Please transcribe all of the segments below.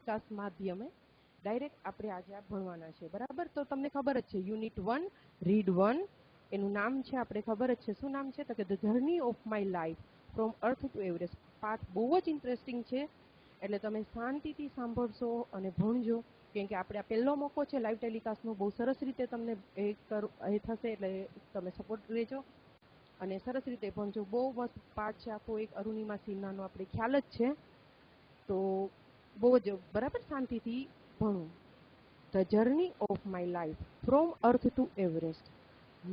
વિકાસ માધ્યમે direct આપણે આજે આ ભણવાના છે, બરાબર? તો તમને ખબર જ છે યુનિટ 1 રીડ 1 એનું નામ છે, આપણે ખબર જ છે. શું નામ છે? તો કે the journey of my life from earth two Everest. પાઠ બહુ જ ઇન્ટરેસ્ટિંગ છે, એટલે તમે શાંતિથી સાંભળશો અને ભણજો, કેમ કે આપણે આ પહેલો મોકો છે લાઈવ ટેલિકાસ્ટનો. બહુ સરસ રીતે તમને એ થશે, એટલે તમે સપોર્ટ રહેજો અને સરસ રીતે ભણજો. બહુ મસ્ત પાઠ છે આખો, એક અરુણિમા સિન્હાનો આપણે ખ્યાલ જ છે, તો બહુ જ બરાબર શાંતિથી ભણો. The journey of my life from earth two Everest.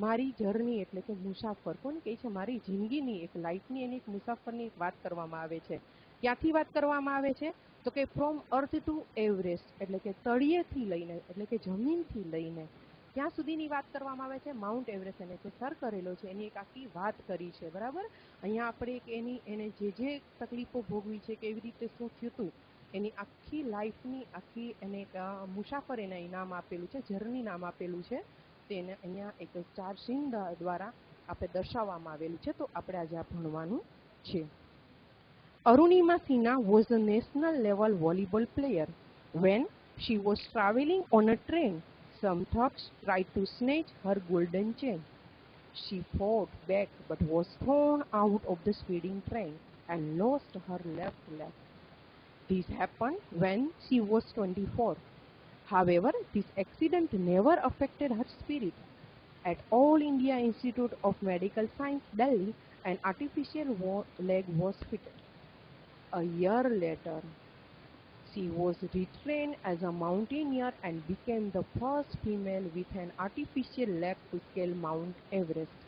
મારી જર્ની એટલે કે મુસાફર. કોણ કહે છે? મારી જિંદગીની એક લાઈફની એની એક મુસાફરની વાત કરવામાં આવે છે. ક્યાંથી વાત કરવામાં આવે છે? તો કે ફ્રોમ અર્થ ટુ એવરેસ્ટ, એટલે કે તળિયેથી લઈને, એટલે કે જમીનથી લઈને ક્યાં સુધીની વાત કરવામાં આવે છે? માઉન્ટ એવરેસ્ટ એને જે સર કરેલો છે એની એક આખી વાત કરી છે, બરાબર? અહીંયા આપણે એક એને જે તકલીફો ભોગવી છે, કેવી રીતે શું થયું હતું, એની આખી લાઈફની આખી એને મુસાફર એના નામ આપેલું છે, જર્ની નામ આપેલું છે. તેને અહીંયા એક 4 સીન દ્વારા આપણે દર્શાવવામાં આવેલું છે. તો આપણે આજે આ ભણવાનું છે. Arunima Sinha was a national level volleyball player. When she was traveling on a train, some thugs tried to snatch her golden chain. She fought back but was thrown out of the speeding train and lost her left leg. This happened when she was 24. However, this accident never affected her spirit. At All India Institute of Medical Science, Delhi, an artificial leg was fitted. A year later, she was retrained as a mountaineer and became the first female with an artificial leg to scale Mount Everest.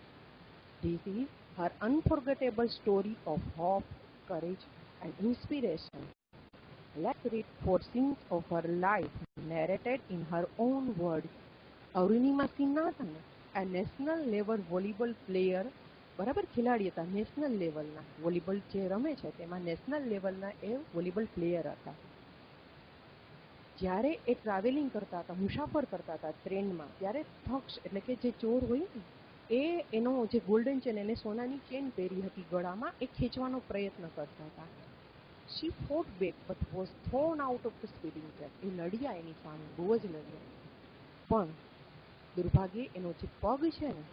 This is her unforgettable story of hope, courage, and inspiration. Let's read 4 scenes of her life, narrated in her own words. Arunima Sinha હતા ને, આ national level volleyball player, બરાબર, ખેલાડી હતા. National લેવલના volleyball જે રમે છે તેમાં નેશનલ લેવલના એ વોલીબોલ પ્લેયર હતા. જ્યારે એ ટ્રાવેલિંગ કરતા હતા, મુસાફર કરતા હતા ટ્રેનમાં, ત્યારે થક્સ એટલે કે જે ચોર હોય ને, એ એનો જે ગોલ્ડન ચેન, એને સોનાની ચેન પહેરી હતી ગળામાં, એ ખેંચવાનો પ્રયત્ન કરતા હતા. She fought back but was thrown out of the speeding train. એ લડ્યા એની સામે, બહુ જ લડ્યા, પણ દુર્ભાગ્યે એનો જે પગ છે ને,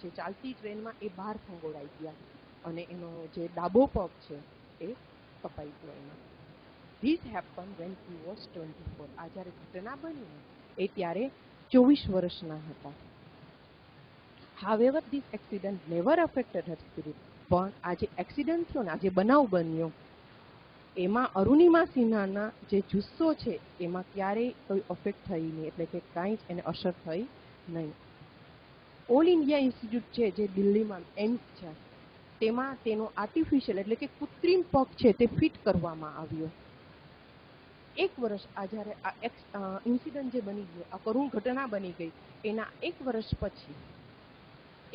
જે ચાલતી ટ્રેનમાં, એ બહાર ફંગોળાઈ ગયા અને એનો જે ડાબો પગ છે એ કપાઈ ગયો એમાં. This happened when he was 24. આ જ્યારે ઘટના બની ને, એ ત્યારે 24 વર્ષના હતા. However, this accident never affected her spirit. પણ આ જે એક્સિડન્ટ થયો ને, આ જે બનાવ બન્યો, એમાં અરુણિમા સિન્હાના જે જુસ્સો છે એમાં ક્યારેય કોઈ અફેક્ટ થઈ નહીં, એટલે કે કાંઈ જ એને અસર થઈ નહીં. ઓલ ઇન્ડિયા ઇન્સ્ટિટ્યૂટ છે જે દિલ્હીમાં એમ્સ છે, તેમાં તેનો આર્ટિફિશિયલ એટલે કે કૃત્રિમ પગ છે તે ફિટ કરવામાં આવ્યો. 1 વર્ષ આ જ્યારે આ ઇન્સિડન્ટ જે બની ગયો, આ કરુણ ઘટના બની ગઈ, એના 1 વર્ષ પછી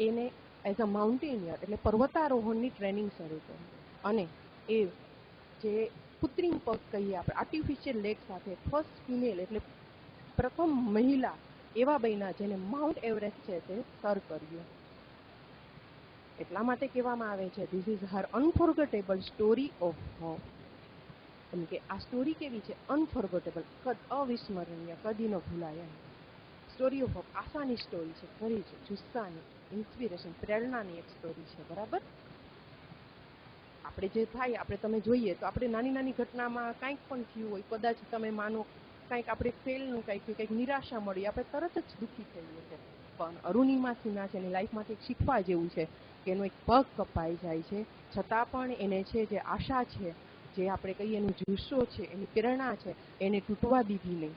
એને એઝ અ માઉન્ટેનિયર એટલે પર્વતારોહણની ટ્રેનિંગ શરૂ કરી અને એ જે કૃત્રિમ પગ કહીએ આપણે, આર્ટિફિશિયલ લેગ સાથે ફર્સ્ટ ફિમેલ એટલે પ્રથમ મહિલા એવા બન્યા જેને માઉન્ટ એવરેસ્ટ છે તે સર કર્યું. એટલા માટે કહેવામાં આવે છે this is her unforgettable story of hope. એમ કે આ સ્ટોરી કેવી છે? અનફોરગેટેબલ, અવિસ્મરણીય, કદી ન ભૂલાય એમ. સ્ટોરી ઓફ હોપ, આશાની સ્ટોરી છે, ખરી છે, જુસ્સાની, ઇન્સ્પિરેશન, પ્રેરણાની એક સ્ટોરી છે, બરાબર? આપણે જે થાય, આપણે તમે જોઈએ તો આપણે નાની નાની ઘટનામાં કાંઈક પણ થયું હોય, કદાચ તમે માનો કાંઈક આપણે ફેલનું કંઈક નિરાશા મળી, આપણે તરત જ દુઃખી થઈએ છીએ. પણ અરુણિમા સિન્હા છે એની લાઈફમાંથી એક શીખવા જેવું છે કે એનો એક પગ કપાઈ જાય છે, છતાં પણ એને છે જે આશા છે, જે આપણે કહીએ એનો જુસ્સો છે, એની પ્રેરણા છે, એને તૂટવા દીધી નહીં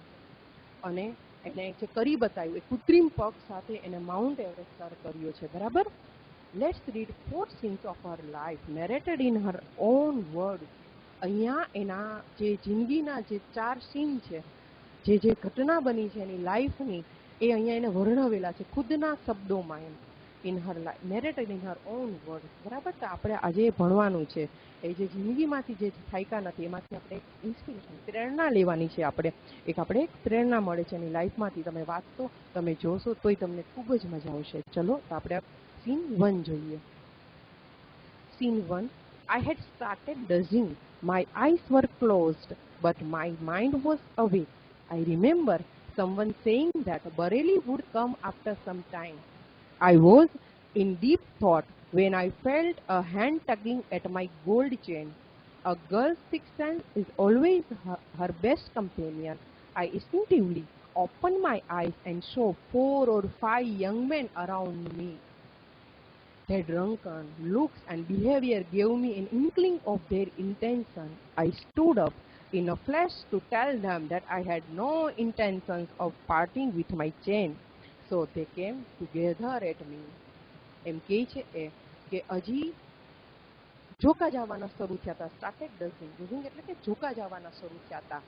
અને એને જે કરી બતાવ્યું એ કૃત્રિમ પગ સાથે એને માઉન્ટ એવરેસ્ટ સર કર્યો છે, બરાબર? Let's read 4 scenes of her life, narrated in her own words. અહીંયા એના જે જિંદગીના જે 4 સીન છે, જે ઘટના બની છે એની લાઈફની, એ અહીંયા એને વર્ણવેલા છે ખુદના શબ્દોમાં એમ. In her life, narrated in her own word, બરાબર? તો આપણે આજે ભણવાનું છે એ જે જિંદગીમાંથી જે થાયકા નથી એમાંથી આપણે ઇન્સ્પિરેશન, પ્રેરણા લેવાની છે. આપણે એક પ્રેરણા મળે છે એની લાઈફમાંથી. તમે વાંચશો, તમે જોશો તોય તમને ખૂબ જ મજા આવશે. ચલો તો આપણે Scene 1 જોઈએ. Scene 1. I had started dozing. My eyes were closed. but my mind was away. I remember someone saying that Bareilly would come after some time. I was in deep thought when I felt a hand tugging at my gold chain. A girl's sixth sense is always her best companion. I instinctively opened my eyes and saw 4 or 5 young men around me. Their drunken looks and behavior gave me an inkling of their intention. I stood up in a flash to tell them that I had no intentions of parting with my chain. So they came together at me. એમ કહે છે કે હજી ઝોકા જવાના શરૂ થયા હતા. Started ડઝિંગ. ડઝિંગ એટલે કે ઝોકા જવાના શરૂ થયા હતા.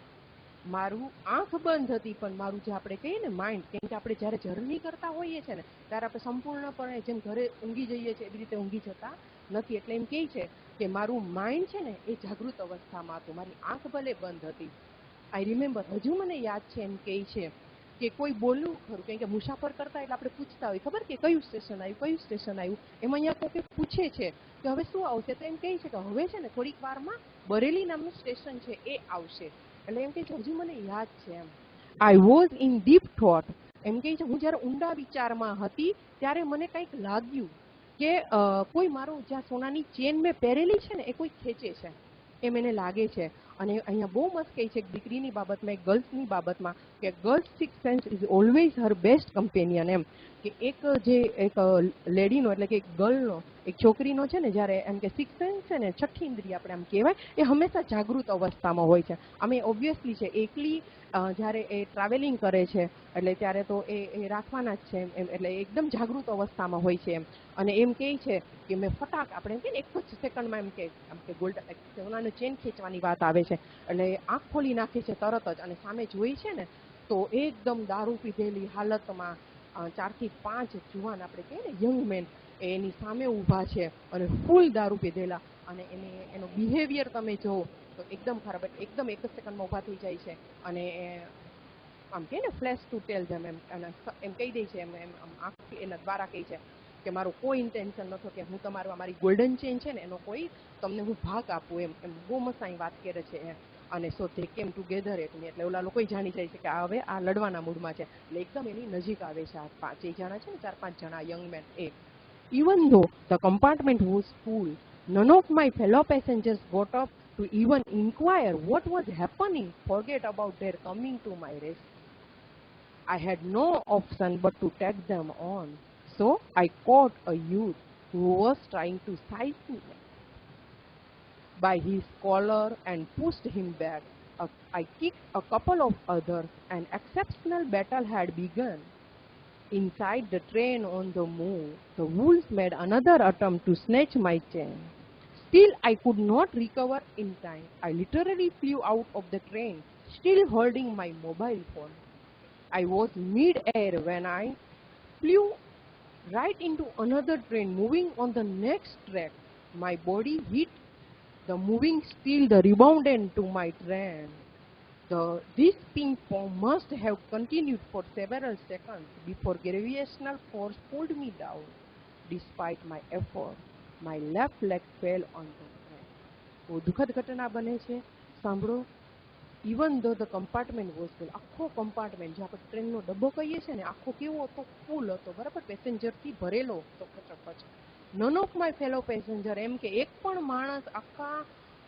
મારું આંખ બંધ હતી, પણ મારું જે આપણે કહીએ ને માઇન્ડ, કેમ કે આપણે જ્યારે જર્ની કરતા હોઈએ છીએ ને ત્યારે આપણે સંપૂર્ણપણે જેમ ઘરે ઊંઘી જઈએ છીએ એવી રીતે ઊંઘી જતા નથી. એટલે એમ કહે છે કે મારું માઇન્ડ છે ને એ જાગૃત અવસ્થામાં હતું. મારી આંખ ભલે બંધ હતી. આઈ રિમેમ્બર, હજુ મને યાદ છે, એમ કહે છે કે કોઈ બોલવું ખરું, કેમ કે મુસાફર કરતા એટલે આપણે પૂછતા હોય, ખબર કે કયું સ્ટેશન આવ્યું, કયું સ્ટેશન આવ્યું. એમાં અહીંયા કોઈ પૂછે છે કે હવે શું આવશે, તો એમ કહે છે કે હવે છે ને થોડીક વારમાં બરેલી નામનું સ્ટેશન છે એ આવશે. એટલે એમ કહે છે હજુ મને યાદ છે એમ. I was in deep thought. એમ કહે છે હું જ્યારે ઊંડા વિચારમાં હતી ત્યારે મને કંઈક લાગ્યું કે કોઈ મારો જ્યાં સોનાની ચેન મેં પહેરેલી છે ને એ કોઈ ખેંચે છે એમ એને લાગે છે. અને અહીંયા બહુ મસ્ત કહે છે દીકરીની બાબતમાં, એક ગર્લ્સની બાબતમાં, કે girls six sense is always her best companion. એમ કે એક લેડીનો એટલે કે એક ગર્લનો, એક છોકરીનો છે ને જ્યારે એમ કે સિક્સ સેન્સ છે ને, છઠ્ઠી ઇન્દ્રિય આપણે આમ કહેવાય, એ હંમેશા જાગૃત અવસ્થામાં હોય છે. અમે ઓબ્વિયસલી છે એકલી જ્યારે એ ટ્રાવેલિંગ કરે છે એટલે ત્યારે તો એ રાખવાના જ છે એમ, એટલે એકદમ જાગૃત અવસ્થામાં હોય છે એમ. અને એમ કહે છે કે મેં ફટાક આપણે એમ કે એક જ સેકન્ડમાં એમ કે ગોલ્ડ સોનાનો ચેન ખેંચવાની વાત આવે છે એટલે આંખ ખોલી નાખે છે તરત જ, અને સામે જોઈ છે ને તો એકદમ દારૂ પીધેલી હાલતમાં 4 થી 5 જુવાન આપણે કહીએ ને યંગ મેન એની સામે ઊભા છે અને ફૂલ દારૂ પીધેલા. અને એનો બિહેવિયર તમે જુઓ તો એકદમ ખરાબ, એકદમ એક જ સેકન્ડમાં ઊભા થઈ જાય છે અને આમ કહે ને ફ્લેશ ટુ ટેલ ધેમ એમ કહી દે છે, એમ આંખ એના દ્વારા કહે છે કે મારું કોઈ ઇન્ટેન્શન નહોતું કે હું તમારું મારી ગોલ્ડન ચેન છે ને એનો કોઈ તમને હું ભાગ આપું એમ બહુ મસ્ત અહીં વાત કરે છે એમ. અને સો ધે કેમ ટુગેધર એટ મી, એટલે ઓલા લોકો જાણી જાય છે કે આ હવે આ લડવાના મૂડમાં છે, એટલે એકદમ એની નજીક આવે છે. આ 5 જણા છે ને, 4-5 જણા યંગ મેન એ. Even though the compartment was full, none of my fellow passengers got up to even inquire what was happening, forget about their coming to my rescue. I had no option but to take them on. So I caught a youth who was trying to seize me by his collar and pushed him back. I kicked a couple of others. An exceptional battle had begun. Inside the train on the move, the wolves made another attempt to snatch my chain. Still, I could not recover in time. I literally flew out of the train, still holding my mobile phone. I was mid-air when I flew right into another train moving on the next track. My body hit the moving steel, the rebounded to my train. This ping pong must have continued for several seconds before gravitational force pulled me down. Despite my effort, my left leg fell on the train. બહુ દુઃખદ ઘટના બને છે, સાંભળો. Even ધો the compartment was full, આખો compartment જે આપણે ટ્રેનનો ડબ્બો કહીએ છીએ ને, આખો કેવો હતો, ફૂલ હતો, બરાબર, પેસેન્જરથી ભરેલો હતો ખચોખચ. None of my fellow passenger, એમ કે એક પણ માણસ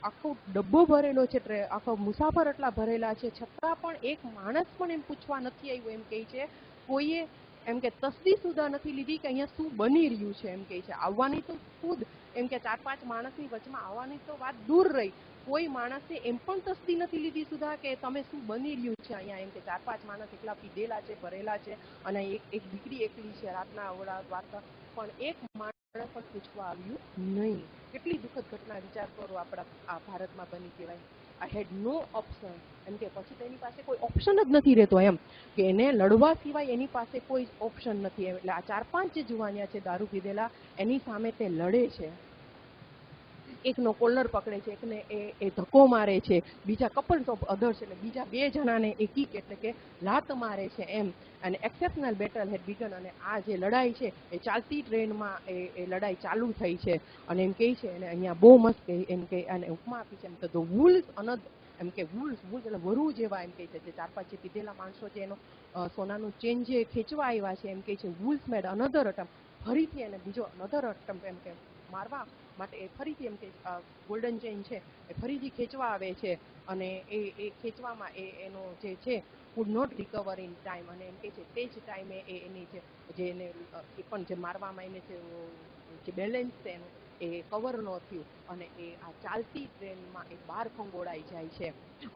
આખો ડબ્બો ભરેલો છે, આખો મુસાફર એટલા ભરેલા છે, છતાં પણ એક માણસ પણ એમ પૂછવા નથી આવ્યું. એમ કહે છે કોઈએ એમ કે તસ્દી સુધા નથી લીધી કે અહીંયા શું બની રહ્યું છે. એમ કહે છે આવવાની તો ખુદ એમ કે 4-5 માણસની વચમાં આવવાની તો વાત દૂર રહી, કોઈ માણસે એમ પણ તસ્દી નથી લીધી સુધા કે તમે શું બની રહ્યું છે અહીંયા. એમ કે 4-5 માણસ એકલા પીધેલા છે, ભરેલા છે, અને એક દીકરી એકલી છે, રાતના વાર્તા, પણ એક માણસ પણ પૂછવા આવ્યું નહીં. કેટલી દુઃખદ ઘટના વિચાર કરો, આપણા આ ભારતમાં બની કહેવાય. આઈ હેડ નો ઓપ્શન, એમ કે પછી તો એની પાસે કોઈ ઓપ્શન જ નથી રહેતો, એમ કે એને લડવા સિવાય એની પાસે કોઈ ઓપ્શન નથી. એટલે આ 4-5 જે જુવાનિયા છે દારૂ પીધેલા, એની સામે તે લડે છે. એકનો કોલર પકડે છે, એકને એ ધક્કો મારે છે, બીજા કપલ્સ ઓફ અધર્સ એટલે બીજા 2 જણાને એ કિક એટલે કે લાત મારે છે એમ. અને એક્સેપ્શનલ બેટલ હેડ બીગન, અને આ જે લડાઈ છે એ ચાલતી ટ્રેનમાં એ લડાઈ ચાલુ થઈ છે. અને એમ કહે છે, અને અહીંયા બહુ મસ્ત એમ કે અને ઉપમા આપી છે એમ, તો ધ વુલ્સ એમ કે વુલ્સ એટલે વરુ જેવા એમ કહે છે, જે 4-5 જે પીધેલા માણસો છે એનો સોનાનું ચેન જે ખેંચવા આવ્યા છે, એમ કહે છે વુલ્સ મેડ અનધર અટેમ્પ, ફરીથી એને બીજો અનધર અટેમ્પ એમ કે મારવા માટે એ ફરીથી એમ કે ગોલ્ડન ચેન છે એ ફરીથી ખેંચવા આવે છે, અને એ ખેંચવામાં એનો જે છે would not recover in time, અને એમ કે છે તે જ ટાઈમે એની જે એને એ પણ જે મારવામાં એને જે બેલેન્સ છે એનું એ કવર ન થયું, અને એ આ ચાલતી ટ્રેનમાં એ બહાર ફંગોળાઈ જાય છે,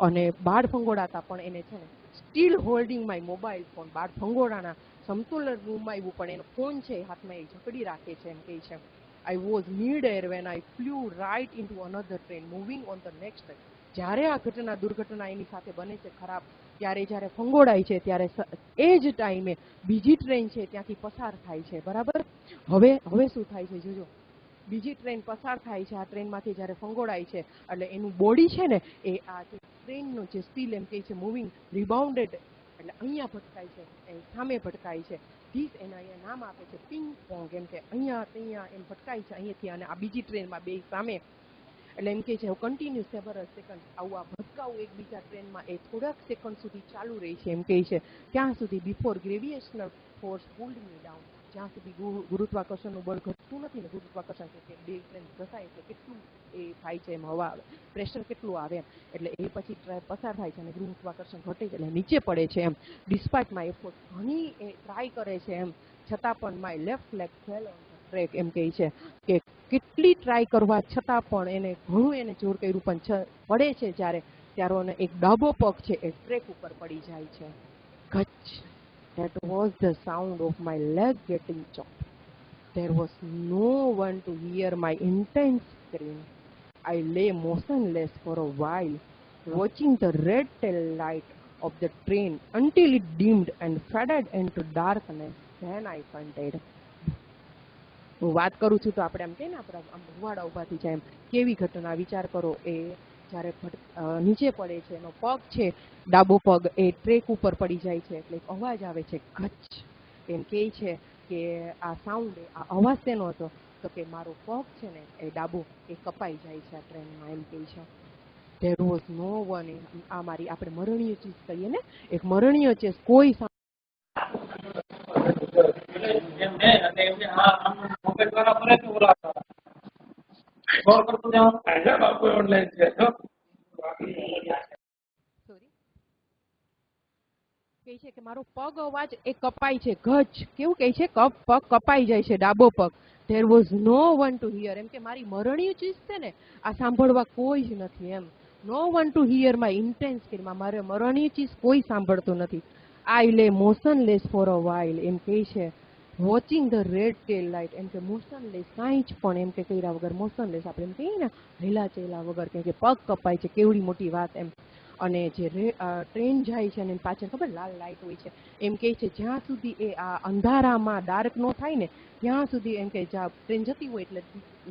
અને બહાર ફંગોળાતા પણ એને છે ને steel holding my mobile phone, બહાર ફંગોળાના સમતુલન ગુમાવ્યું પણ એનો ફોન છે હાથમાં એ જકડી રાખે છે, એમ કહે છે I was mid-air when I flew right into another train moving on the next train. જ્યારે આ દુર્ઘટના એની સાથે બને છે ખરાબ, ત્યારે જ્યારે ફંગોળાય છે ત્યારે એ જ ટાઈમે બીજી ટ્રેન છે ત્યાંથી પસાર થાય છે, બરાબર. હવે શું થાય છે જોજો, બીજી ટ્રેન પસાર થાય છે, આ ટ્રેનમાંથી જ્યારે ફંગોળાય છે એટલે એનું બોડી છે ને એ આ જે ટ્રેનનું જે સ્ટીલ એમ કહે છે મૂવિંગ રિબાઉન્ડેડ, એટલે અહીંયા ભટકાય છે, એ સામે ભટકાય છે, ધીસ એને અહીંયા નામ આપે છે પિંગ પોંગ, એમ કે અહીંયા એમ ભટકાય છે અહીંયાથી, અને આ બીજી ટ્રેનમાં બે સામે, એટલે એમ કહે છે કન્ટિન્યુ સેવરલ સેકન્ડ આવું આ ભટકાવું એકબીજા ટ્રેનમાં એ થોડાક સેકન્ડ સુધી ચાલુ રહી છે, એમ કહે છે ક્યાં સુધી બિફોર ગ્રેવિએશનલ ફોર્સ પુલ્ડ મી ડાઉન, જ્યાં સુધી ગુરુત્વાકર્ષણનું બળ ઘટતું નથી ને, ગુરુત્વાકર્ષણ કે બે ટ્રેન ઘસાય એટલે કેટલું એ થાય છે, એમ હવા પ્રેશર કેટલું આવે, એટલે એ પછી પસાર થાય છે અને ગુરુત્વાકર્ષણ ઘટે છે એટલે નીચે પડે છે, એમ ડિસ્પાઇટ માય એફોર્ટ, ઘણી એ ટ્રાય કરે છે એમ છતાં પણ my left leg fell on the track, એમ કહે છે કે કેટલી ટ્રાય કરવા છતાં પણ એને ઘણું એને જોર કર્યું પણ પડે છે જ્યારે એક ડાબો પગ છે એ ટ્રેક ઉપર પડી જાય છે. Kutch. That was the sound of my leg getting chopped. There was no one to hear my intense scream. I lay motionless for a while, watching the red tail light of the train until it dimmed and faded into darkness. Then I fainted. હું વાત કરું છું તો આપણે આમ કહીએ ને આપણે આમ ભગવાડા ઊભા થઈ જાય, એમ કેવી ઘટના વિચાર કરો, એ જ્યારે નીચે પડે છે એનો પગ છે ડાબો પગ એ ટ્રેક ઉપર પડી જાય છે એટલે એક અવાજ આવે છે ગચ્છ, એમ કહે છે કે આ સાઉન્ડ આ અવાજ શેનો હતો, તો કે મારો પગ છે ને એ ડાબો એ કપાઈ જાય છે આ ટ્રેનમાં, એમ કહે છે there was no one. આ મારી આપણે મરણીય ચીજ કહીએ ને, એક મરણીય ચીજ કોઈ કહે છે કે મારો પગ અવાજ એ કપાય છે, ગચ્છ કેવું કહે છે પગ કપાઈ જાય છે ડાબો પગ, there was no one to hear, એમ કે મારી મરણીય ચીજ છે ને આ સાંભળવા કોઈ જ નથી, એમ no one to hear my intense scream, મારે મરણીય ચીજ કોઈ સાંભળતું નથી. I lay motionless for a while, એમ કહે છે watching the red tail light, એમ કે મોશનલેસ કાંઈ જ પણ એમ કે કર્યા વગર, મોશનલેસ આપણે એમ કહીએ ને હેલા ચેલા વગર, કે પગ કપાય છે કેવડી મોટી વાત એમ, અને જે ટ્રેન જાય છે અને પાછળ ખબર લાલ લાઇટ હોય છે, એમ કહે છે જ્યાં સુધી એ આ અંધારામાં ડાર્ક ન થાય ને ત્યાં સુધી, એમ કે જ્યાં ટ્રેન જતી હોય એટલે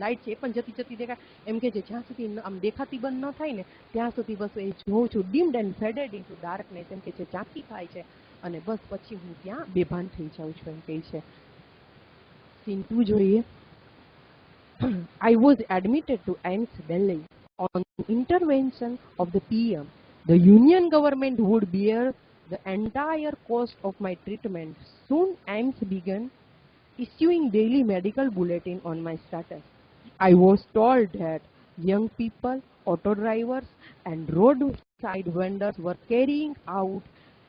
લાઇટ છે એ પણ જતી દેખાય, એમ કે જ્યાં સુધી આમ દેખાતી બંધ ન થાય ને ત્યાં સુધી બસ એ જોઉં છું, dimmed and faded into darkness, એમ કે છે ઝાંખી થાય છે અને બસ પછી હું ત્યાં બેભાન થઈ જાઉં છું, એમ કહે છે. સીન 2 જોઈએ. I was admitted to AIMS Delhi on intervention of the PM. The Union government would bear the entire cost of my treatment. Soon AIMS began issuing daily medical bulletin on my status. I was told that young people, auto drivers and roadside vendors were carrying out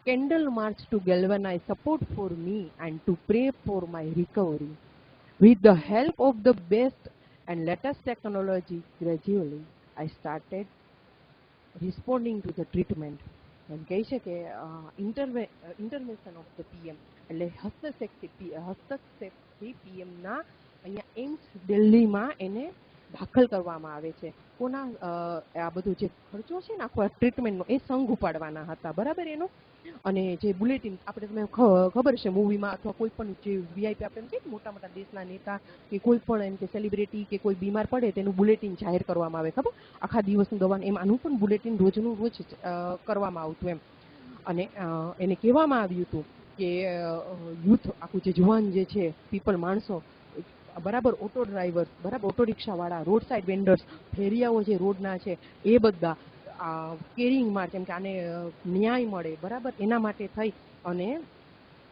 candle march to galvanize support for me and to pray for my recovery. With the help of the best and latest technology, gradually I started responding to the treatment. એમ કહે છે કે intervention of the PM એટલે હસ્તક્ષેપથી પીએમના અહીંયા AIIMS દિલ્હીમાં એને દાખલ કરવામાં આવે છે. કોના આ બધું જે ખર્ચો છે ને આખો ટ્રીટમેન્ટનો એ સંઘ ઉપાડવાના હતા, બરાબર એનો, અને જે બુલેટિન આપણે તમે ખબર છે મૂવીમાં અથવા કોઈ પણ જે વીઆઈપી આપણે કહીએ મોટા મોટા દેશના નેતા કે કોઈ પણ એમ કે સેલિબ્રિટી કે કોઈ બીમાર પડે તેનું બુલેટિન જાહેર કરવામાં આવે, ખબર આખા દિવસનું દવાનું એમ આનું પણ બુલેટિન રોજનું રોજ કરવામાં આવતું એમ, અને એને કહેવામાં આવ્યું હતું કે યુથ આખું જે જુવાન જે છે પીપલ માણસો બરાબર, ઓટો ડ્રાઈવર્સ બરાબર, ઓટો રિક્ષાવાળા, રોડ સાઈડ વેન્ડર્સ, ફેરિયાઓ જે રોડના છે એ બધા કેરિંગમાં, જેમ કે આને ન્યાય મળે, બરાબર, એના માટે થઈ અને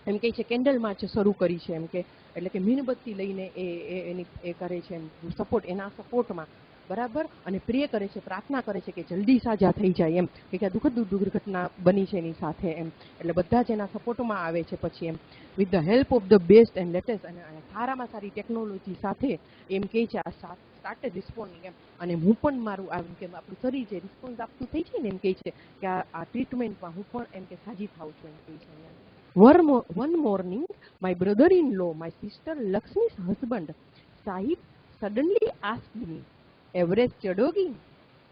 એમ કહે છે કેન્ડલ માર્ચ શરૂ કરી છે, એમ કે એટલે કે મીણબત્તી લઈને એની એ કરે છે, એમ સપોર્ટ, એના સપોર્ટમાં, બરાબર, અને પ્રે કરે છે, પ્રાર્થના કરે છે કે જલ્દી સાજા થઈ જાય, એમ કે દુઃખદ દુર્ઘટના બની છે એની સાથે, એમ એટલે બધા જ એના સપોર્ટમાં આવે છે. પછી am with the help of the best and latest, અને સારામાં સારી ટેકનોલોજી સાથે એમ કહે છે આ સ્ટાર્ટેડ રિસ્પોન્ડિંગ, એમ અને હું પણ મારું આમ કે આપણું શરીર જે રિસ્પોન્સ આપતું થઈ જાય ને, એમ કહે છે કે આ ટ્રીટમેન્ટમાં હું પણ એમ કે સાજી થાઉં છું, એમ કહે છે. One morning, my brother-in-law, my sister Lakshmi's husband, Sahib, suddenly asked me, Everest chadogi?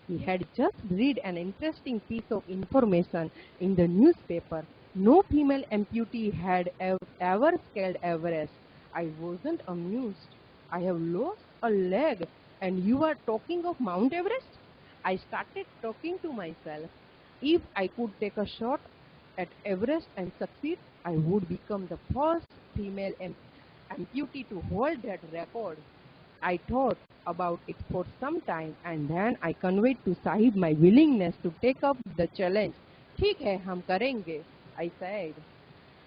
He had just read an interesting piece of information in the newspaper. No female amputee had ever scaled Everest. I wasn't amused. I have lost a leg and you are talking of Mount Everest? I started talking to myself. If I could take a shot at Everest and succeed, I would become the first female amputee to hold that record. I thought about it for some time and then I conveyed to Sahib my willingness to take up the challenge. ठीक है, हम करेंगे, I said.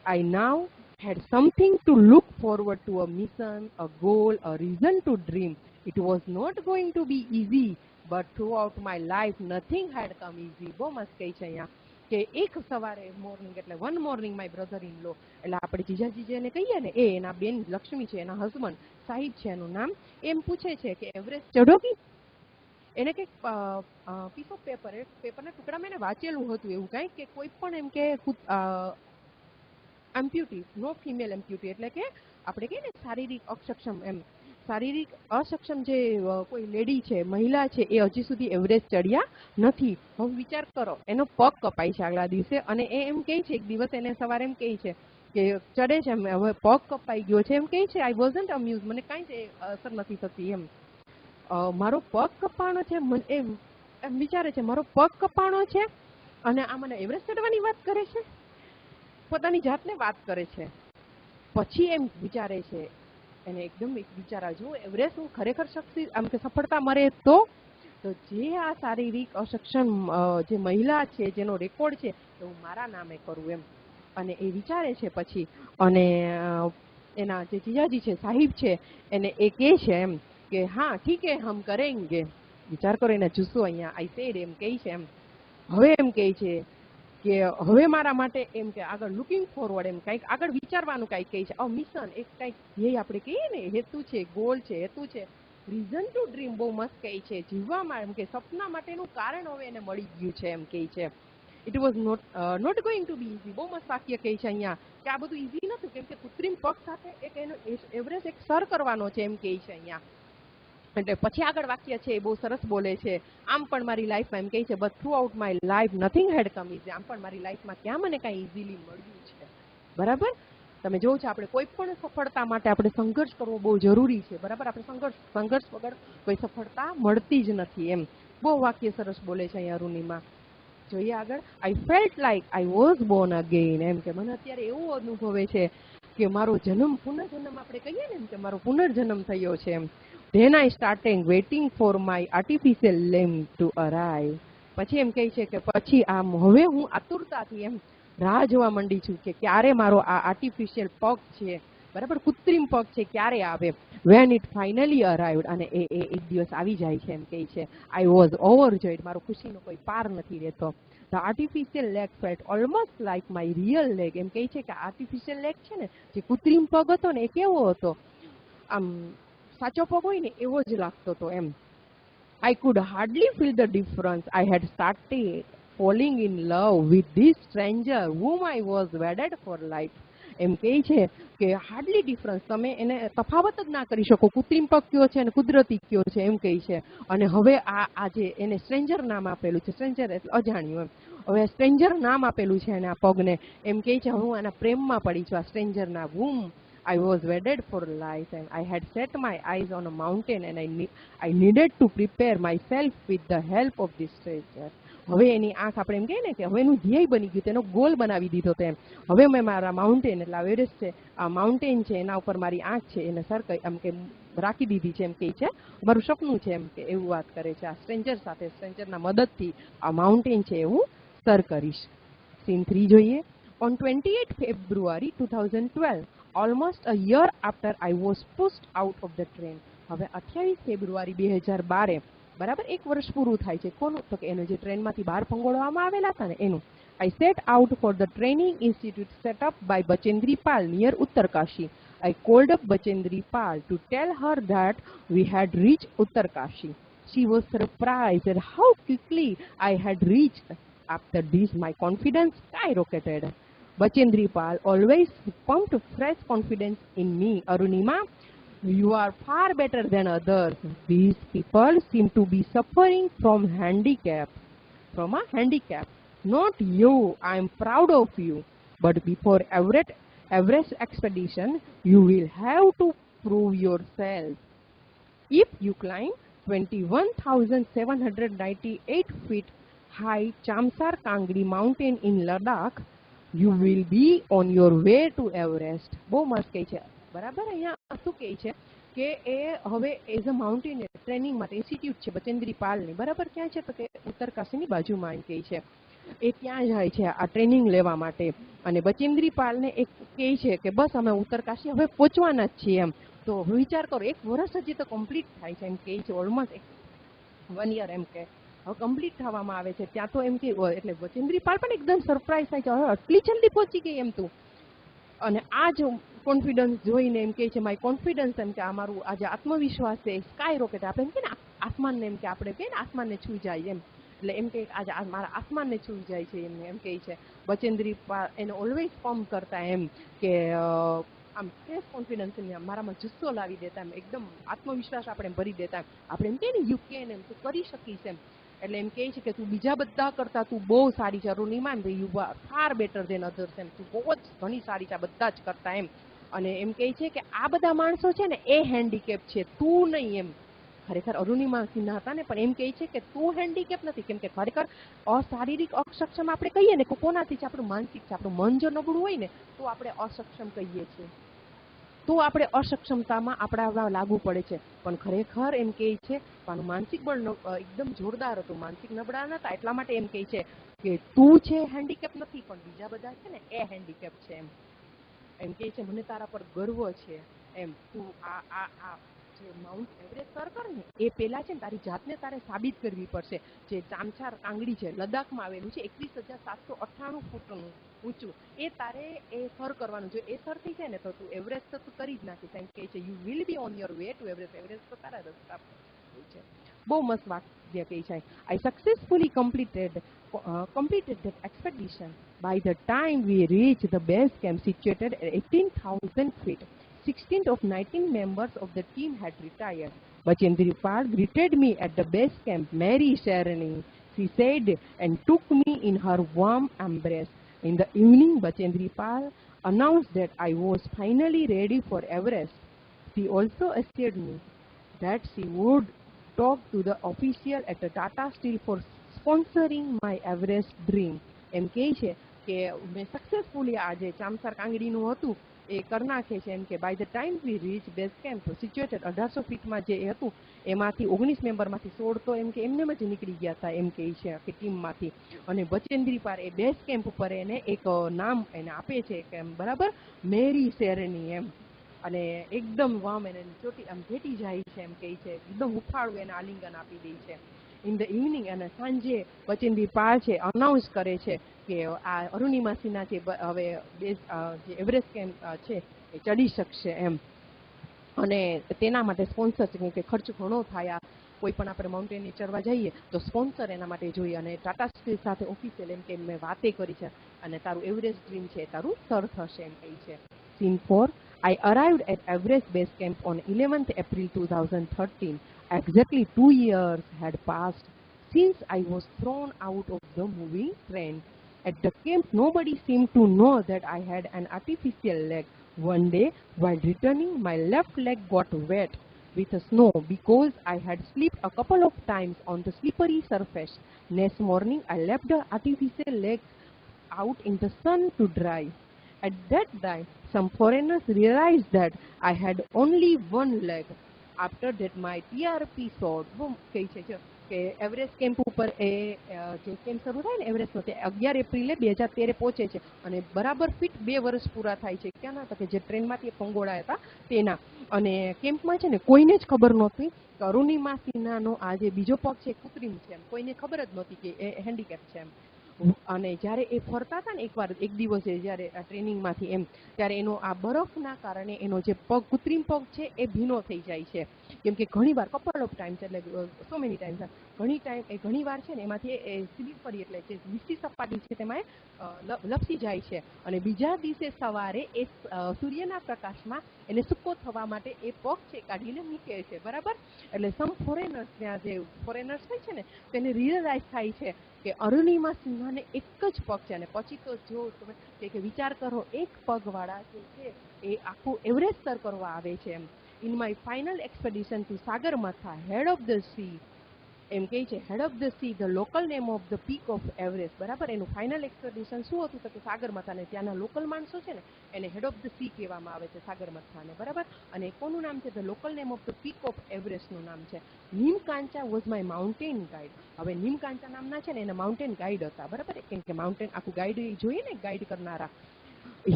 I now had something to look forward to, a mission, a goal, a reason to dream. It was not going to be easy, but throughout my life, nothing had come easy. બહુ મસ્ત કહી છે અહીંયા કે એક સવારે morning, એટલે one morning my brother in law, એટલે આપણે જીજાજી જેને કહીએ ને, એના બેન લક્ષ્મી છે, એના હસબન્ડ સાહિબ છે એનું નામ, એમ પૂછે છે કે એવરેસ્ટ ચઢોગી? એને કંઈક પીસ ઓફ પેપર, પેપરના ટુકડામાં એને વાંચેલું હતું એવું કાંઈક કે કોઈ પણ એમ કે એમ્પ્યુટી, નો ફિમેલ એમ્પ્યુટી, એટલે કે આપણે કહીએ ને શારીરિક અક્ષક્ષમ, એમ શારીરિક અસક્ષમ જે કોઈ લેડી છે, મહિલા છે, એ હજી સુધી એવરેસ્ટ ચડ્યા નથી. હવે વિચાર કરો, એનો પગ કપાય છે આગલા દિવસે, અને એ એમ કહે છે, એક દિવસ એને સવારે એમ કહે છે કે ચડે છે, હવે પગ કપાઈ ગયો છે, એમ કહે છે આઈ વોઝન્ટ અમ્યુઝ, મને કાંઈ જ અસર નથી થતી, એમ મારો પગ કપાણો છે, એમ વિચારે છે મારો પગ કપાણો છે અને આ મને એવરેસ્ટ ચડવાની વાત કરે છે, પોતાની જાતને વાત કરે છે. પછી એમ વિચારે છે, એને એકદમ વિચાર આવે, જો એવરેસ્ટ હું ખરેખર આમ કે સફળતા મળે તો જે આ શારીરિક અસક્ષમ જે મહિલા છે જેનો રેકોર્ડ છે તો હું મારા નામે કરું, એમ અને એ વિચારે છે. પછી અને એના જે જીજાજી છે, સાહિબ છે, એને એ કહે છે એમ કે હા ઠીક હે, હમ કરેંગે. વિચાર કરો એના જુસ્સો અહીંયા, આઈ સેડ, એમ કહે છે, એમ હવે એમ કહે છે કે હવે મારા માટે એમ કે આગળ લુકિંગ ફોરવર્ડ, એમ કંઈક આગળ વિચારવાનું કાંઈક કહે છે, મિશન, એક કંઈક ધ્યેય આપણે કહીએ ને, હેતુ છે, ગોલ છે, હેતુ છે, રીઝન ટુ ડ્રીમ, બહુ મસ્ત કહે છે, જીવવામાં એમ કે સપના માટેનું કારણ હવે એને મળી ગયું છે, એમ કહે છે. It was not going to be easy. બહુ મસ્ત વાક્ય કહે છે અહીંયા કે આ બધું ઇઝી નતું, કેમ કે કૃત્રિમ પગ સાથે એક એનો એવરેસ્ટ એક સર કરવાનો છે, એમ કહે છે અહીંયા. એટલે પછી આગળ વાક્ય છે એ બહુ સરસ બોલે છે, આમ પણ મારી લાઈફમાં એમ કહે છે but throughout my life nothing had come easy. આમ પણ મારી લાઈફમાં ક્યાં મને કાંઈ ઇઝીલી મળ્યું છે. બરાબર, તમે જોવો છો આપણે કોઈ પણ સફળતા માટે આપણે સંઘર્ષ કરવો બહુ જરૂરી છે. બરાબર, આપણે સંઘર્ષ વગર કોઈ સફળતા મળતી જ નથી. એમ બહુ વાક્ય સરસ બોલે છે અહીંયા અરુણિમા. જોઈએ આગળ. I felt like I was born again. એમ કે મને અત્યારે એવું અનુભવે છે કે મારો જન્મ, પુનર્જન્મ આપણે કહીએ ને, એમ કે મારો પુનર્જન્મ થયો છે. એમ Then I started waiting for my artificial limb to arrive. પછી એમ કહે છે કે પછી આમ હવે હું આતુરતાથી એમ રાહ જોવા માંડી છું કે ક્યારે મારો આ આર્ટિફિશિયલ પગ છે, બરાબર, કૃત્રિમ પગ છે, ક્યારે આવે. When it finally arrived, અને એ એક દિવસ આવી જાય છે, એમ કહે છે. I was overjoyed. મારો ખુશીનો કોઈ પાર નથી રહેતો. The artificial leg felt almost like my real leg. એમ કહે છે કે આર્ટિફિશિયલ લેગ છે ને, જે કૃત્રિમ પગ હતો ને, એ કેવો હતો, આમ સાચો પગ હોય ને એવો જ લાગતો હતો, એમ. I could hardly feel the difference. I had started falling in love with this stranger whom I was wedded for life. એમ કહે છે કે હાર્ડલી ડિફરન્સ, તમે એને તફાવત જ ના કરી શકો, કૃત્રિમ પગ કયો છે અને કુદરતી કયો છે, એમ કહે છે. અને હવે આ જે એને સ્ટ્રેન્જર નામ આપેલું છે, સ્ટ્રેન્જર એટલે અજાણ્યું, એમ હવે સ્ટ્રેન્જર નામ આપેલું છે એને આ પગને, એમ કહે છે હું આના પ્રેમમાં પડી છું, આ સ્ટ્રેન્જરના. whom I was wedded for life and I had set my eyes on a mountain and I needed to prepare myself with the help of this stranger. હવે એની આંખ આપણે એમ કહીએ ને કે હવે એનું ધ્યેય બની ગયું, તેનો ગોલ બનાવી દીધો તેમ. હવે મેં મારા માઉન્ટેન એટલે એવરેસ્ટ છે, આ માઉન્ટેન છે એના ઉપર મારી આંખ છે એને સર એમ કે રાખી દીધી છે એમ કે છે, મારું સપનું છે એમ કે એવું વાત કરે છે. આ સ્ટ્રેન્જર સાથે સ્ટ્રેન્જરના મદદથી આ માઉન્ટેન છે એવું સર કરીશ. સીન 3 જોઈએ. On 28 February 2012, almost a year after I was pushed out of the train. હવે 28 ફેબ્રુઆરી 2012 બરાબર 1 વર્ષ પૂરું થાય છે. કોનું? તો કે એને જે ટ્રેનમાંથી બહાર ફંગોળવામાં આવેલા હતા ને એનું. I set out for the training institute set up by Bachendri Pal near Uttarkashi. I called up Bachendri Pal to tell her that we had reached Uttarkashi. She was surprised at how quickly I had reached. After this, my confidence skyrocketed. Bachendri Pal always pumped fresh confidence in me. Arunima, you are far better than others. These people seem to be suffering from a handicap. Not you. I am proud of you. But before Everest expedition, you will have to prove yourself. If you climb 21,798 feet high Chamsar Kangri mountain in Ladakh, you will be on your way to Everest. બહુ મસ્ત કહે છે બરાબર. અહીંયા શું કહે છે કે એ હવે એઝ અ માઉન્ટેન ટ્રેનિંગ માટે ઇન્સ્ટિટ્યૂટ છે બચેન્દ્રી પાલની, બરાબર. ક્યાં છે? તો કે ઉત્તરકાશીની બાજુમાં એમ કહે છે. એ ત્યાં જાય છે આ ટ્રેનિંગ લેવા માટે. અને બચેન્દ્રી પાલને એક કહે છે કે બસ અમે ઉત્તરકાશી હવે પહોંચવાના જ છીએ એમ. તો વિચાર કરો, 1 વર્ષ હજી તો કમ્પ્લીટ થાય છે એમ કહે છે, ઓલમોસ્ટ 1 યર એમ કે હવે કમ્પ્લીટ થવામાં આવે છે ત્યાં તો એમ કે એટલે બચેન્દ્રી પાલ પણ એકદમ સરપ્રાઈઝ થાય છે, હવે આટલી જલ્દી પહોંચી ગઈ એમ તું. અને આ જ કોન્ફિડન્સ જોઈને એમ કહે છે માય કોન્ફિડન્સ એમ કે અમારું આ જે આત્મવિશ્વાસ છે સ્કાય રોકેટ, આપણે એમ કે ને આસમાનને એમ કે આપણે કહીએ ને આસમાનને છૂઈ જાય એમ, એટલે એમ કે આજે મારા આસમાનને છૂઈ જાય છે એમને એમ કહે છે. બચેન્દ્રી પાલ એને ઓલવેઝ પમ્પ કરતા એમ કે આમ ફ્રેશ કોન્ફિડન્સ મારામાં જુસ્સો લાવી દેતા એમ, એકદમ આત્મવિશ્વાસ આપણે ભરી દેતા એમ. આપણે એમ કહીએ ને યુ કેન એમ, તું કરી શકીશ એમ. એટલે એમ કહે છે કે તું બીજા બધા કરતા તું બહુ સારી છે અરુણિમા, એમ you are far better than others એમ, તું બહુ જ ઘણી સારી છે આ બધા જ કરતા એમ. અને એમ કહે છે કે આ બધા માણસો છે ને એ હેન્ડીકેપ છે, તું નહીં એમ. ખરેખર અરુણિમા સિન્હા હતા ને, પણ એમ કહે છે કે તું હેન્ડીકેપ નથી, કેમ કે ખરેખર અશારીરિક અસક્ષમ આપણે કહીએ ને કોનાથી છે? આપણું માનસિક છે. આપણું મન જો નબળું હોય ને તો આપણે અસક્ષમ કહીએ છીએ, તો આપણે અસક્ષમતામાં આપણા લાગુ પડે છે. પણ ખરેખર એમ કહે છે પણ માનસિક બળ એકદમ જોરદાર હતું, માનસિક નબળા નતા. એટલા માટે એમ કહે છે કે તું છે હેન્ડીકેપ નથી, પણ બીજા બધા છે ને એ હેન્ડીકેપ છે એમ. એમ કહે છે મને તારા પર ગર્વ છે એમ. તું આ જે માઉન્ટ એવરેસ્ટ સર કર ને એ પેલા છે ને તારી જાતને તારે સાબિત કરવી પડશે. જે ચામચાર કાંગડી છે લદ્દાખમાં આવેલું છે, 21,798 ફૂટનું ઊંચું, એ તારે એ સર કરવાનું છે. એ સર થઈ જાય ને તો તું એવરેસ્ટ તો તું કરી જ નાખીશ એમ કહે છે. You will be on your way to Everest. Everest તો તારા રસ્તા છે. બહુ મસ્ત વાક્ય કહે છે. આઈ successfully completed that expedition. By the time we reached the base camp situated at 18,000 feet, 16 of 19 members of the team had retired. Bachendri Pal greeted me at the base camp, Mary Sharani, she said, and took me in her warm embrace. In the evening, Bachendri Pal announced that I was finally ready for Everest. She also assured me that she would talk to the official at the Tata Steel for sponsoring my Everest dream. એમ કહે છે કે મેં successfully આ જે ચામસાર કાંગડીનું હતું એ કરી નાખે છે એમ કે by the time we reach base camp situated 1800 ફીટમાં જે હતું એમાંથી 19 મેમ્બરમાંથી 16 તો એમ કે એમને જ નીકળી ગયા હતા એમ કહે છે કે ટીમમાંથી. અને બચેન્દ્રી પાર એ બેઝ કેમ્પ ઉપર એને એક નામ એને આપે છે કે બરાબર મેરી શેરની એમ. અને એકદમ વામ એને ચોટી આમ ભેટી જાય છે એમ કહે છે, એકદમ ઉફાળું એને આલિંગન આપી દે છે. ઇન ધ ઇવનિંગ અને સાંજે બચેન્દ્રી પાલ છે અનાઉન્સ કરે છે કે આ અરુણિમા સિન્હા છે હવે જે એવરેસ્ટ કેમ્પ છે એ ચડી શકશે એમ. અને તેના માટે સ્પોન્સર છે કે ખર્ચ ઘણો થાય, કોઈ પણ આપણે માઉન્ટેનની ચડવા જઈએ તો સ્પોન્સર એના માટે જોઈએ. અને ટાટા સ્ટીલ સાથે ઓફિશિયલ એમ કે મેં વાતે કરી છે અને તારું એવરેસ્ટ ડ્રીમ છે તારું સર થશે એમ કહે છે. Scene 4. I arrived at Everest Base Camp on 11th April 2013. Exactly 2 years had passed since I was thrown out of the moving train. At the camp, nobody seemed to know that I had an artificial leg. One day, while returning, my left leg got wet. with snow because I had slipped a couple of times on the slippery surface. Next morning, I left the artificial leg out in the sun to dry. At that time, some foreigners realized that I had only one leg. After that, my TRP soared. બોમ કહે છે કે Everest camp ઉપર જે camp શરૂ થાય ને એવરેસ્ટનો તે 11 એપ્રિલે 2013 પહોંચે છે અને બરાબર ફિટ 2 વર્ષ પૂરા થાય છે. ક્યાંના હતા કે જે ટ્રેનમાંથી પંગોળા હતા તેના. અને કેમ્પમાં છે ને કોઈને જ ખબર નહોતી કે અરુણિમા સિન્હાનો આ જે બીજો પગ છે કૃત્રિમ છે એમ. કોઈને ખબર જ નહોતી કે એ હેન્ડીકેપ છે એમ. અને જ્યારે એ ફરતા હતા ને એક દિવસે જ્યારે ટ્રેનિંગમાંથી એમ ત્યારે એનો આ બરફના કારણે એનો જે પગ કૃત્રિમ પગ છે એ ભીનો થઈ જાય છે. કેમ કે ઘણીવાર કપલ ઓફ ટાઈમ્સ એટલે સો મેની ટાઈમ્સ ઘણીવાર છે ને એમાંથી એ સ્લીપરી એટલે જે નીચી સપાટી છે તેમાં લપસી જાય છે અને બીજા દિવસે સવારે એ સૂર્યના પ્રકાશમાં એને સૂકો થવા માટે એ પગ છે કાઢીને મૂકે છે. બરાબર. એટલે સમ ફોરેનર્સ ત્યાં જે ફોરેનર્સ હોય છે ને તેને રિયલાઇઝ થાય છે કે અરુણિમા સિન્હાને એક જ પગ છે. અને પછી તો જો તમે કે વિચાર કરો એક પગવાળા જે છે એ આખું એવરેસ્ટ સર કરવા આવે છે એમ. In my final expedition to Sagarmatha head of the sea એમ કહે છે head of the sea the local name of the peak of Everest. બરાબર. એનું ફાઇનલ એક્સપેડિશન શું હતું તો કે સાગરમાથાને ત્યાંના લોકલ માણસો છે ને એને હેડ ઓફ ધ સી કહેવામાં આવે છે સાગરમાથાને. બરાબર. અને કોનું નામ છે the local name of the peak of એવરેસ્ટનું નામ છે. Nimkancha was my mountain guide. હવે નીમકાંચા નામના છે ને એના માઉન્ટેન ગાઈડ હતા. બરાબર. કેમ કે માઉન્ટેન આખું ગાઈડ જોઈએ ને ગાઈડ કરનારા.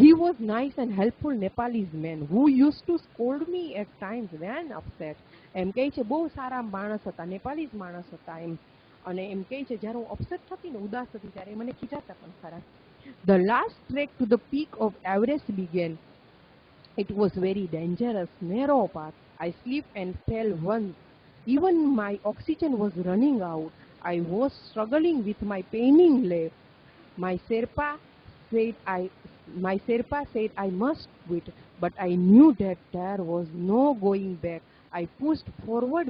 He was nice and helpful Nepalese man who used to scold me at times when upset. એમ કહે છે બહુ સારા માણસ હતા, નેપાળીઝ માણસ હતા એમ. અને એમ કહે છે જ્યારે હું અપસેટ થતી ને ઉદાસ થતી ત્યારે મને ખીજાતા પણ ખરા. The last trek to the peak of Everest began. It was very dangerous, narrow path. I slipped and fell once. Even my oxygen was running out. I was struggling with my paining leg. My Sherpa said I must quit, but I knew that there was no going back. I pushed forward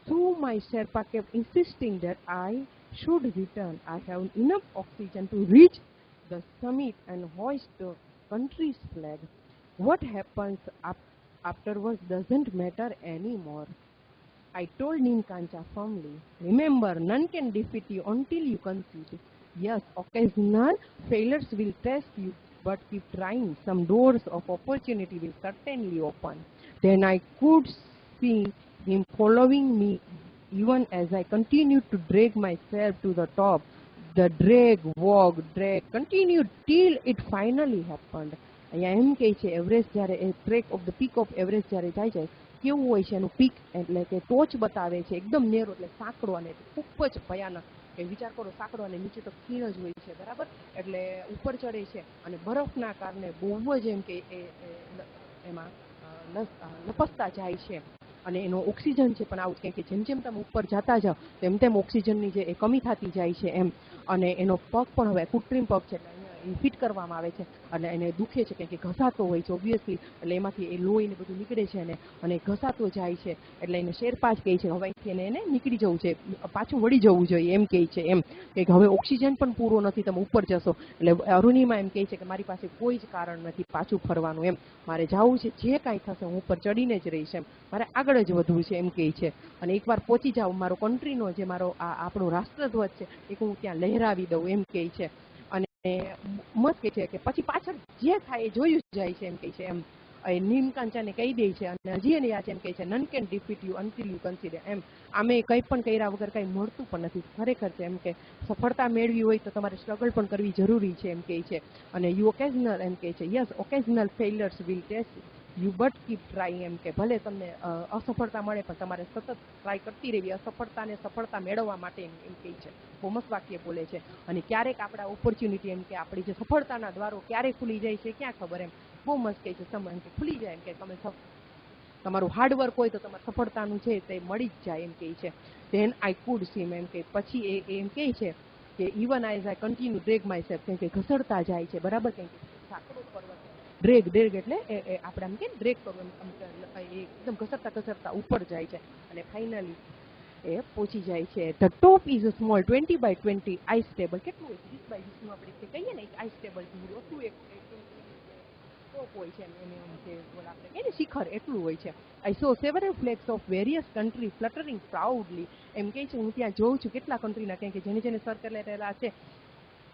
through my Sherpa kept insisting that I should return. I have enough oxygen to reach the summit and hoist the country's flag. What happens afterwards doesn't matter anymore. I told Nimkancha firmly, remember, none can defeat you until you concede. Yes, occasional failures will test you, but keep trying. Some doors of opportunity will certainly open. Then I could see him following me even as I continued to drag myself to the top. The drag, continued till it finally happened. અહીંયા એમ કહે છે Everest જ્યારે એ track of the peak of Everest જ્યારે જાય છે કેવું હોય છે એનું પીક એટલે કે ટોચ બતાવે છે એકદમ નેરો એટલે સાંકડો અને ખૂબ જ ભયાનક. કે વિચાર કરો સાંકડો અને નીચે તો ખીણ જ હોય છે. બરાબર. એટલે ઉપર ચડે છે અને બરફના કારણે બહુ જ એમ કે એમાં લપસતા જાય છે અને એનો ઓક્સિજન છે પણ આવું કેમ કે જેમ જેમ તમે ઉપર જતા જાઓ તેમ તેમ ઓક્સિજનની જે કમી થતી જાય છે એમ. અને એનો પગ પણ હવે કૃત્રિમ પગ છે એટલે ફિટ કરવામાં આવે છે અને એને દુખે છે કેમ કે ઘસાતો હોય છે ઓબ્વિયસલી. એટલે એમાંથી એ લોહી ને બધું નીકળે છે અને ઘસાતો જાય છે એટલે એને શેરપા જ કહે છે હવે એને નીકળી જવું છે, પાછું વળી જવું જોઈએ એમ કહે છે એમ કે હવે ઓક્સિજન પણ પૂરો નથી, તમે ઉપર જશો. એટલે અરુણિમા એમ કહે છે કે મારી પાસે કોઈ જ કારણ નથી પાછું ફરવાનું એમ. મારે જવું છે, જે કાંઈ થશે હું ઉપર ચડીને જ રહીશ એમ. મારે આગળ જ વધવું છે એમ કહે છે. અને એકવાર પહોંચી જાઉં મારો કન્ટ્રીનો જે મારો આપણો રાષ્ટ્રધ્વજ છે એ હું ત્યાં લહેરાવી દઉં એમ કહે છે. અને મત કહે છે કે પછી પાછળ જે થાય એ જોયું જાય છે એમ કહે છે એમ. નીમકાંચાને કહી દે છે અને હજી એને યાદ એમ કહે છે none can defeat you until you consider એમ. આમે કંઈ પણ કર્યા વગર કંઈ મળતું પણ નથી. ખરેખર છે એમ કે સફળતા મેળવી હોય તો તમારે સ્ટ્રગલ પણ કરવી જરૂરી છે એમ કહે છે. અને યુ ઓકેઝનલ એમ કહે છે yes occasional failures will test you but keep try એમ કે ભલે તમને અસફળતા મળે પણ તમારે સતત ટ્રાય કરતી રહેવી અસફળતાને સફળતા મેળવવા માટે એમ કહે છે. બહુ મસ્ત વાક્ય બોલે છે. અને ક્યારેક આપણા ઓપોર્ચ્યુનિટી એમ કે આપણી જે સફળતાના દ્વારો ક્યારે ખુલી જાય છે ક્યાં ખબર એમ. બહુ મસ્ત કહે છે સમય એમ કે ખુલી જાય એમ કે તમે તમારું હાર્ડવર્ક હોય તો તમારે સફળતાનું છે તે મળી જ જાય એમ કહે છે. ધેન આઈ કુડ સીમ એમ કે પછી એ એમ કહે છે કે even eyes I continue drag my self કેમ કે ઘસડતા જાય છે. બરાબર. કેમ કે સાંકડો પર્વત ડ્રેગ એટલે આપણે આમ કે ડ્રેગ કરવું એકદમ ઘસરતા ઉપર જાય છે અને ફાઇનલી એ પહોંચી જાય છે. The top is a small 20 by 20 ice table. કેટલું હોય 20 by 20 નું આપણે કહીએ ને એક આઈસ ટેબલ હતું એક ટોપ હોય છે એમ કે આપણે કહીએ ને શિખર એટલું હોય છે. I saw several flags of various country fluttering proudly. એમ કહે છે હું ત્યાં જોઉં છું કેટલા કન્ટ્રીના કે જેને જેને સર કરેલા છે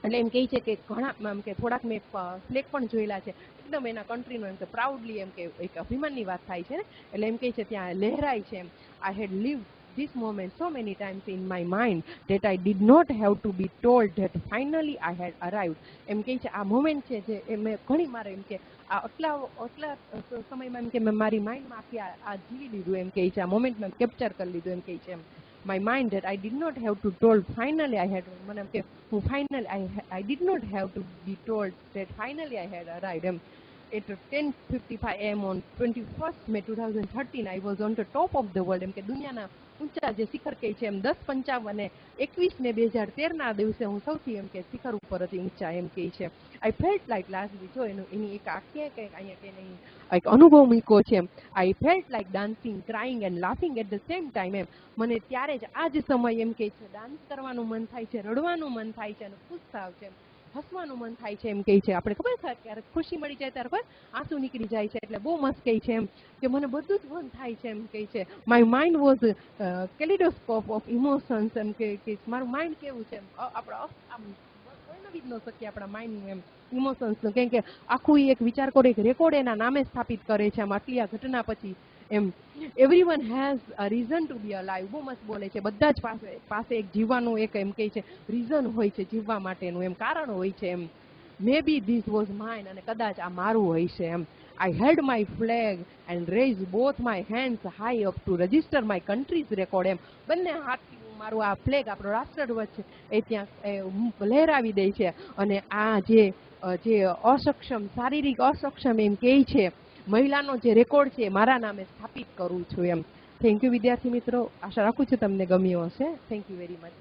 એટલે એમ કહે છે કે ઘણા એમ કે થોડાક મેં ફ્લેગ પણ જોયેલા છે એકદમ એના કન્ટ્રીનો એમ કે પ્રાઉડલી એમ કે એક અભિમાનની વાત થાય છે ને એટલે એમ કહે છે ત્યાં લહેરાય છે એમ. આઈ હેડ leave this moment so many times in my mind that I did not have to be told that finally I had arrived. એમ કહે છે આ મોમેન્ટ છે જે મેં ઘણી મારે એમ કે આ આટલા સમયમાં એમ કે મેં મારી માઇન્ડમાં આખી આ જીવી લીધું એમ કહે છે આ મોમેન્ટ મેં કેપ્ચર કરી લીધું એમ કહે છે એમ. My mind that I did not have to told finally I had મને એમ કે હું finally I did not have to be told that finally I had arrived M. At 10:55 am on 21st May 2013 I was on the top of the world. એમ કે દુનિયાના ઊંચા જે શિખર કહે છે એમ 10:55 21 મે 2013 દિવસે હું સૌથી એમ કે શિખર ઉપર હતી ઊંચા એમ કહે છે. I felt like last week જો એની એક આખી કંઈક અહીંયા કે નહીં એક અનુભવ મૂક્યો છે એમ. I felt like dancing crying and laughing at the same time એમ. મને ત્યારે જ આ જ સમય એમ કહે છે ડાન્સ કરવાનું મન થાય છે રડવાનું મન થાય છે અને ખુશ થાવ છે હસવાનું મન થાય છે એમ કહે છે. આપણે ખબર છે ક્યારેક ખુશી મળી જાય ત્યારે આંસુ નીકળી જાય છે એટલે બહુ મસ્ત કહે છે એમ કે મને બધું જ મન થાય છે એમ કહે છે. My mind was kaleidoscope of emotions એમ કે મારું માઇન્ડ કેવું છે આપણે આમ વર્ણવી જ ન શકીએ આપણા માઇન્ડનું એમ ઇમોશન્સનું કેમ કે આખું એક વિચાર કરો એક રેકોર્ડ એના નામે સ્થાપિત કરે છે આમ આટલી આ ઘટના પછી એમ. Everyone has a reason to be alive. બહુ મસ્ત બોલે છે બધા જ પાસે એક જીવવાનું એક એમ કહે છે રીઝન હોય છે જીવવા માટેનું એમ કારણ હોય છે એમ. May be this was mine અને કદાચ આ મારું હોય છે એમ. I held my flag and raise both my hands high up to register my country's record એમ. બંને હાથથી હું મારું આ ફ્લેગ આપણો રાષ્ટ્રધ્વજ છે એ ત્યાં લહેરાવી દે છે અને આ જે અસક્ષમ શારીરિક અસક્ષમ એમ કહે છે મહિલાનો જે રેકોર્ડ છે મારા નામે સ્થાપિત કરું છું એમ. થેન્ક યુ વિદ્યાર્થી મિત્રો. આશા રાખું છું તમને ગમ્યું હશે. Thank you very much.